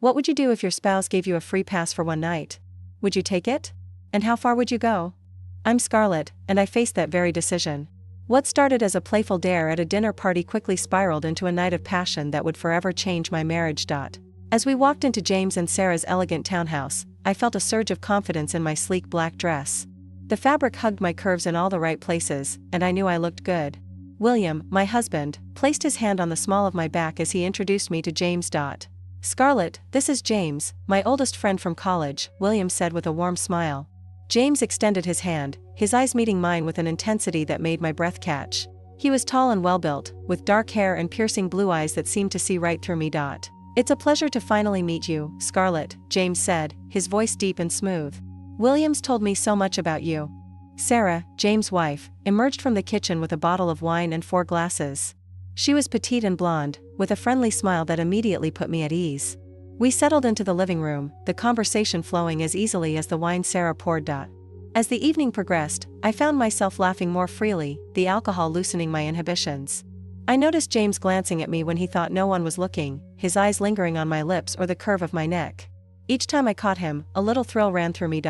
What would you do if your spouse gave you a free pass for one night? Would you take it? And how far would you go? I'm Scarlett, and I faced that very decision. What started as a playful dare at a dinner party quickly spiraled into a night of passion that would forever change my marriage. As we walked into James and Sarah's elegant townhouse, I felt a surge of confidence in my sleek black dress. The fabric hugged my curves in all the right places, and I knew I looked good. William, my husband, placed his hand on the small of my back as he introduced me to James. Scarlett, this is James, my oldest friend from college, William said with a warm smile. James extended his hand, his eyes meeting mine with an intensity that made my breath catch. He was tall and well-built, with dark hair and piercing blue eyes that seemed to see right through me. It's a pleasure to finally meet you, Scarlett, James said, his voice deep and smooth. William's told me so much about you. Sarah, James' wife, emerged from the kitchen with a bottle of wine and 4 glasses. She was petite and blonde, with a friendly smile that immediately put me at ease. We settled into the living room, the conversation flowing as easily as the wine Sarah poured. As the evening progressed, I found myself laughing more freely, the alcohol loosening my inhibitions. I noticed James glancing at me when he thought no one was looking, his eyes lingering on my lips or the curve of my neck. Each time I caught him, a little thrill ran through me.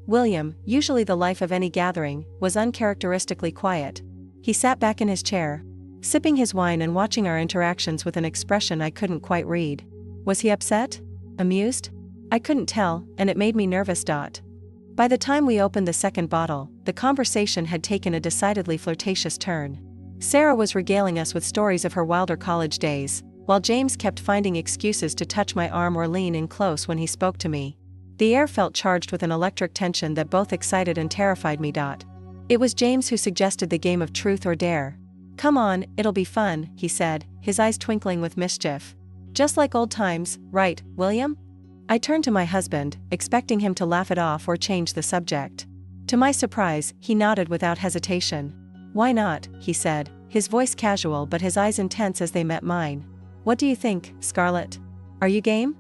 William, usually the life of any gathering, was uncharacteristically quiet. He sat back in his chair, sipping his wine and watching our interactions with an expression I couldn't quite read. Was he upset? Amused? I couldn't tell, and it made me nervous. By the time we opened the second bottle, the conversation had taken a decidedly flirtatious turn. Sarah was regaling us with stories of her wilder college days, while James kept finding excuses to touch my arm or lean in close when he spoke to me. The air felt charged with an electric tension that both excited and terrified me. It was James who suggested the game of truth or dare. Come on, it'll be fun, he said, his eyes twinkling with mischief. Just like old times, right, William? I turned to my husband, expecting him to laugh it off or change the subject. To my surprise, he nodded without hesitation. Why not, he said, his voice casual but his eyes intense as they met mine. What do you think, Scarlett? Are you game?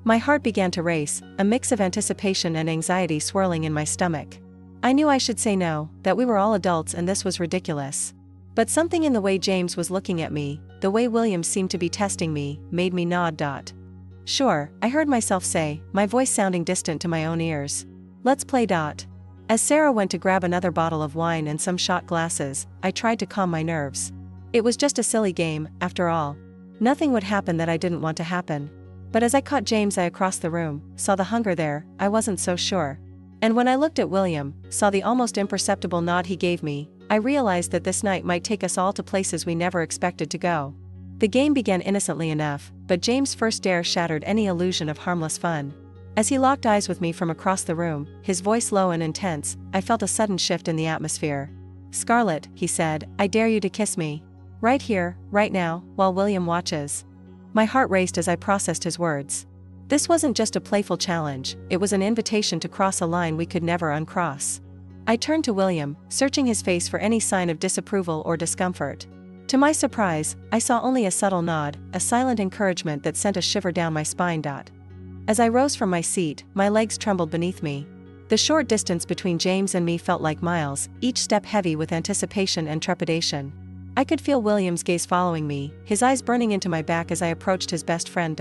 My heart began to race, a mix of anticipation and anxiety swirling in my stomach. I knew I should say no, that we were all adults and this was ridiculous. But something in the way James was looking at me, the way William seemed to be testing me, made me nod. Sure, I heard myself say, my voice sounding distant to my own ears. Let's play. As Sarah went to grab another bottle of wine and some shot glasses, I tried to calm my nerves. It was just a silly game, after all. Nothing would happen that I didn't want to happen. But as I caught James' eye across the room, saw the hunger there, I wasn't so sure. And when I looked at William, saw the almost imperceptible nod he gave me, I realized that this night might take us all to places we never expected to go. The game began innocently enough, but James' first dare shattered any illusion of harmless fun. As he locked eyes with me from across the room, his voice low and intense, I felt a sudden shift in the atmosphere. Scarlett, he said, I dare you to kiss me. Right here, right now, while William watches. My heart raced as I processed his words. This wasn't just a playful challenge, it was an invitation to cross a line we could never uncross. I turned to William, searching his face for any sign of disapproval or discomfort. To my surprise, I saw only a subtle nod, a silent encouragement that sent a shiver down my spine. As I rose from my seat, my legs trembled beneath me. The short distance between James and me felt like miles, each step heavy with anticipation and trepidation. I could feel William's gaze following me, his eyes burning into my back as I approached his best friend.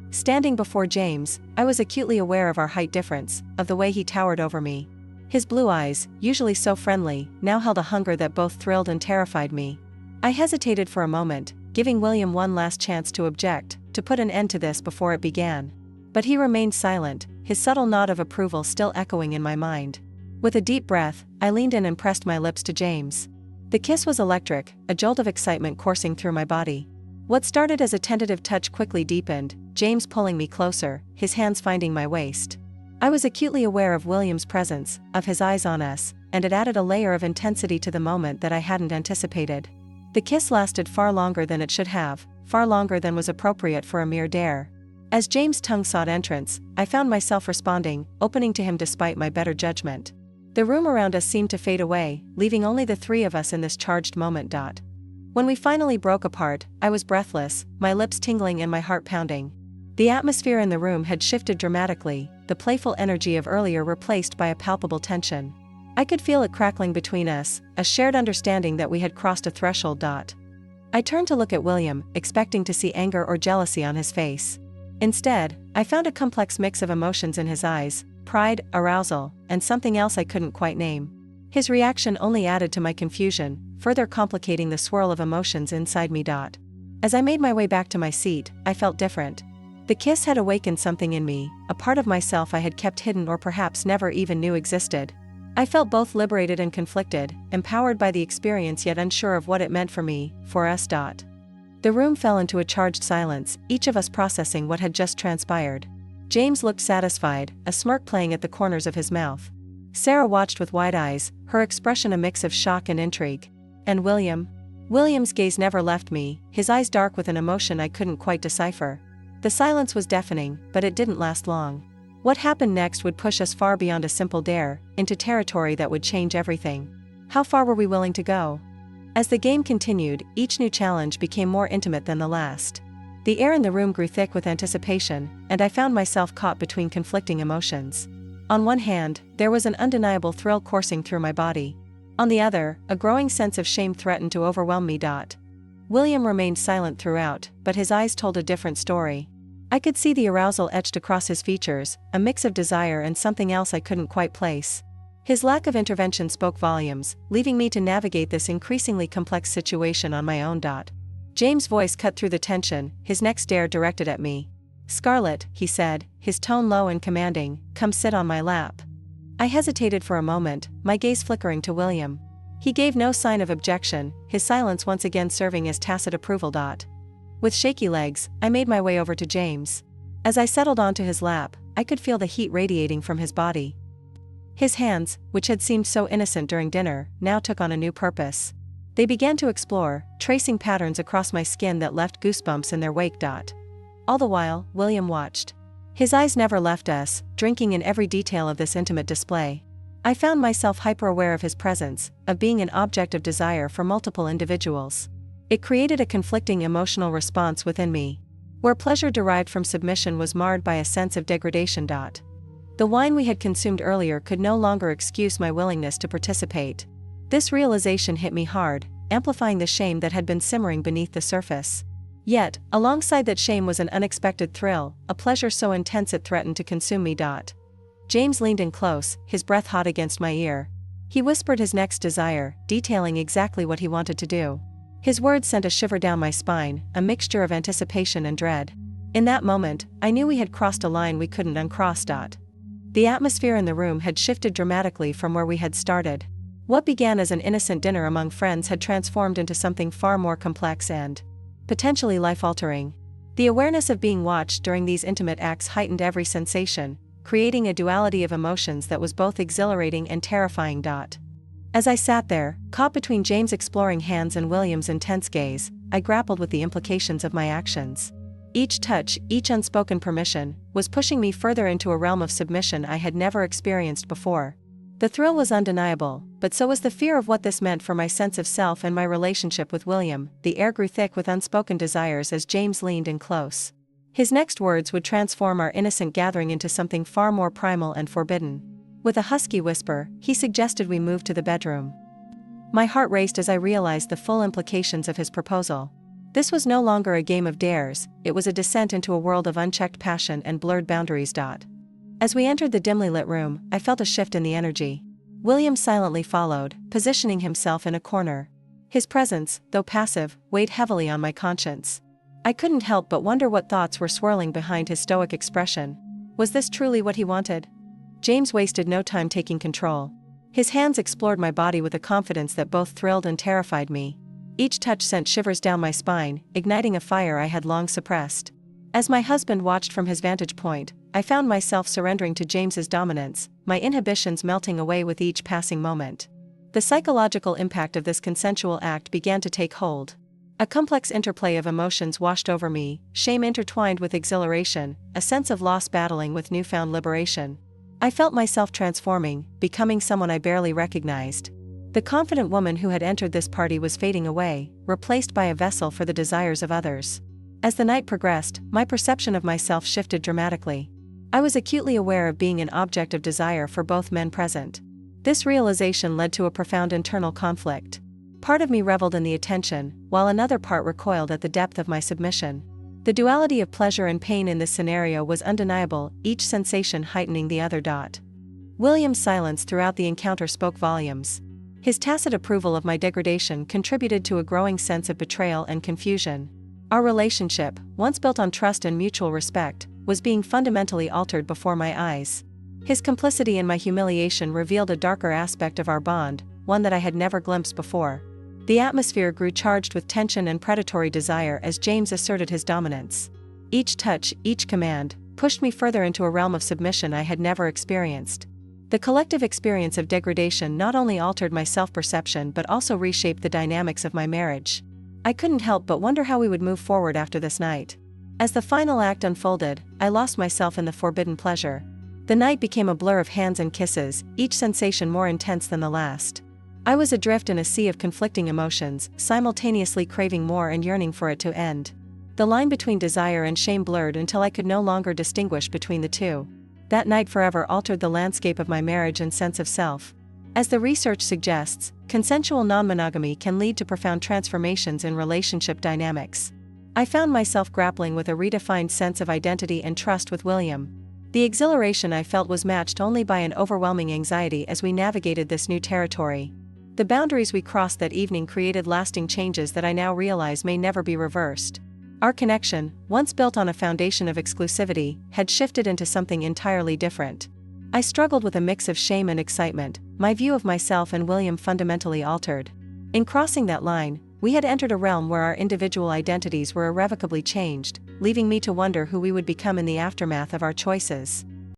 Standing before James, I was acutely aware of our height difference, of the way he towered over me. His blue eyes, usually so friendly, now held a hunger that both thrilled and terrified me. I hesitated for a moment, giving William one last chance to object, to put an end to this before it began. But he remained silent, his subtle nod of approval still echoing in my mind. With a deep breath, I leaned in and pressed my lips to James. The kiss was electric, a jolt of excitement coursing through my body. What started as a tentative touch quickly deepened, James pulling me closer, his hands finding my waist. I was acutely aware of William's presence, of his eyes on us, and it added a layer of intensity to the moment that I hadn't anticipated. The kiss lasted far longer than it should have, far longer than was appropriate for a mere dare. As James' tongue sought entrance, I found myself responding, opening to him despite my better judgment. The room around us seemed to fade away, leaving only the three of us in this charged moment. When we finally broke apart, I was breathless, my lips tingling and my heart pounding. The atmosphere in the room had shifted dramatically, the playful energy of earlier replaced by a palpable tension. I could feel it crackling between us, a shared understanding that we had crossed a threshold. I turned to look at William, expecting to see anger or jealousy on his face. Instead, I found a complex mix of emotions in his eyes: pride, arousal, and something else I couldn't quite name. His reaction only added to my confusion, further complicating the swirl of emotions inside me. As I made my way back to my seat, I felt different. The kiss had awakened something in me, a part of myself I had kept hidden or perhaps never even knew existed. I felt both liberated and conflicted, empowered by the experience yet unsure of what it meant for me, for us. The room fell into a charged silence, each of us processing what had just transpired. James looked satisfied, a smirk playing at the corners of his mouth. Sarah watched with wide eyes, her expression a mix of shock and intrigue. And William's gaze never left me, his eyes dark with an emotion I couldn't quite decipher. The silence was deafening, but it didn't last long. What happened next would push us far beyond a simple dare, into territory that would change everything. How far were we willing to go? As the game continued, each new challenge became more intimate than the last. The air in the room grew thick with anticipation, and I found myself caught between conflicting emotions. On one hand, there was an undeniable thrill coursing through my body. On the other, a growing sense of shame threatened to overwhelm me. William remained silent throughout, but his eyes told a different story. I could see the arousal etched across his features, a mix of desire and something else I couldn't quite place. His lack of intervention spoke volumes, leaving me to navigate this increasingly complex situation on my own. James' voice cut through the tension, his next stare directed at me. "Scarlett," he said, his tone low and commanding, "come sit on my lap." I hesitated for a moment, my gaze flickering to William. He gave no sign of objection, his silence once again serving as tacit approval. With shaky legs, I made my way over to James. As I settled onto his lap, I could feel the heat radiating from his body. His hands, which had seemed so innocent during dinner, now took on a new purpose. They began to explore, tracing patterns across my skin that left goosebumps in their wake. All the while, William watched. His eyes never left us, drinking in every detail of this intimate display. I found myself hyper-aware of his presence, of being an object of desire for multiple individuals. It created a conflicting emotional response within me. Where pleasure derived from submission was marred by a sense of degradation. The wine we had consumed earlier could no longer excuse my willingness to participate. This realization hit me hard, amplifying the shame that had been simmering beneath the surface. Yet, alongside that shame was an unexpected thrill, a pleasure so intense it threatened to consume me. James leaned in close, his breath hot against my ear. He whispered his next desire, detailing exactly what he wanted to do. His words sent a shiver down my spine, a mixture of anticipation and dread. In that moment, I knew we had crossed a line we couldn't uncross. The atmosphere in the room had shifted dramatically from where we had started. What began as an innocent dinner among friends had transformed into something far more complex and potentially life-altering. The awareness of being watched during these intimate acts heightened every sensation, creating a duality of emotions that was both exhilarating and terrifying. As I sat there, caught between James' exploring hands and William's intense gaze, I grappled with the implications of my actions. Each touch, each unspoken permission, was pushing me further into a realm of submission I had never experienced before. The thrill was undeniable, but so was the fear of what this meant for my sense of self and my relationship with William. The air grew thick with unspoken desires as James leaned in close. His next words would transform our innocent gathering into something far more primal and forbidden. With a husky whisper, he suggested we move to the bedroom. My heart raced as I realized the full implications of his proposal. This was no longer a game of dares, it was a descent into a world of unchecked passion and blurred boundaries. As we entered the dimly lit room, I felt a shift in the energy. William silently followed, positioning himself in a corner. His presence, though passive, weighed heavily on my conscience. I couldn't help but wonder what thoughts were swirling behind his stoic expression. Was this truly what he wanted? James wasted no time taking control. His hands explored my body with a confidence that both thrilled and terrified me. Each touch sent shivers down my spine, igniting a fire I had long suppressed. As my husband watched from his vantage point, I found myself surrendering to James's dominance, my inhibitions melting away with each passing moment. The psychological impact of this consensual act began to take hold. A complex interplay of emotions washed over me, shame intertwined with exhilaration, a sense of loss battling with newfound liberation. I felt myself transforming, becoming someone I barely recognized. The confident woman who had entered this party was fading away, replaced by a vessel for the desires of others. As the night progressed, my perception of myself shifted dramatically. I was acutely aware of being an object of desire for both men present. This realization led to a profound internal conflict. Part of me reveled in the attention, while another part recoiled at the depth of my submission. The duality of pleasure and pain in this scenario was undeniable, each sensation heightening the other. William's silence throughout the encounter spoke volumes. His tacit approval of my degradation contributed to a growing sense of betrayal and confusion. Our relationship, once built on trust and mutual respect, was being fundamentally altered before my eyes. His complicity in my humiliation revealed a darker aspect of our bond, one that I had never glimpsed before. The atmosphere grew charged with tension and predatory desire as James asserted his dominance. Each touch, each command, pushed me further into a realm of submission I had never experienced. The collective experience of degradation not only altered my self-perception but also reshaped the dynamics of my marriage. I couldn't help but wonder how we would move forward after this night. As the final act unfolded, I lost myself in the forbidden pleasure. The night became a blur of hands and kisses, each sensation more intense than the last. I was adrift in a sea of conflicting emotions, simultaneously craving more and yearning for it to end. The line between desire and shame blurred until I could no longer distinguish between the two. That night forever altered the landscape of my marriage and sense of self. As the research suggests, consensual non-monogamy can lead to profound transformations in relationship dynamics. I found myself grappling with a redefined sense of identity and trust with William. The exhilaration I felt was matched only by an overwhelming anxiety as we navigated this new territory. The boundaries we crossed that evening created lasting changes that I now realize may never be reversed. Our connection, once built on a foundation of exclusivity, had shifted into something entirely different. I struggled with a mix of shame and excitement, my view of myself and William fundamentally altered. In crossing that line, we had entered a realm where our individual identities were irrevocably changed, leaving me to wonder who we would become in the aftermath of our choices.